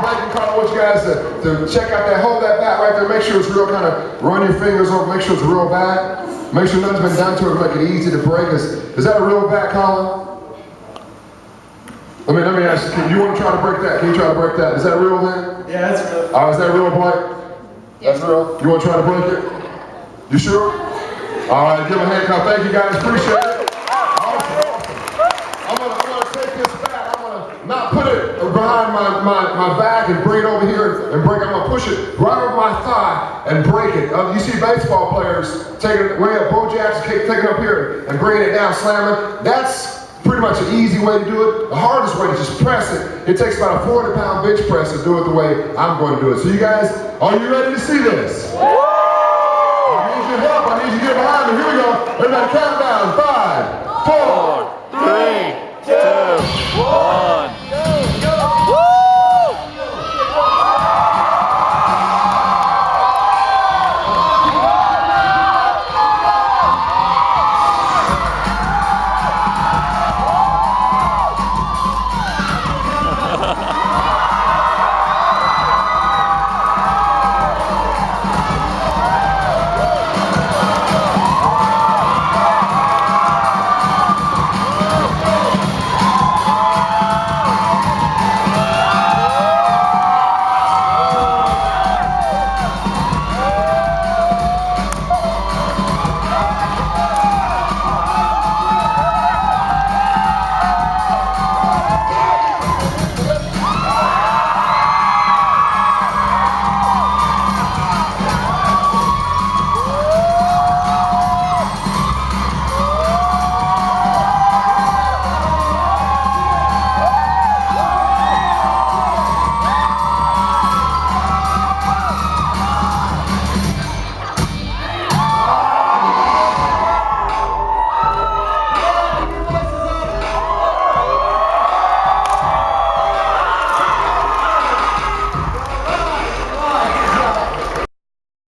breaking card. I want you guys to check out that, hold that bat right there. Make sure it's real, kind of run your fingers over, make sure it's a real bat. Make sure nothing's been done to it to make it easy to break. Is that a real bat, Colin? Let me ask you, you want to try to break that? Can you try to break that? Is that real then? Yeah, that's real. Is that real, Blake? That's real? You want to try to break it? You sure? All right, give him a hand clap. Thank you guys, appreciate it. Awesome. I'm gonna take this bat, I'm gonna not put it behind my back and bring it over here and break it. I'm gonna push it right over my thigh and break it. You see baseball players taking it way up, Bo Jackson taking it up here and bringing it down, slamming. That's pretty much an easy way to do it. The hardest way to just press it. It takes about a 400-pound bench press to do it the way I'm going to do it. So you guys, are you ready to see this? I need your help. I need you to get behind me. Here we go. Everybody count down. 5, 4, 3, 2.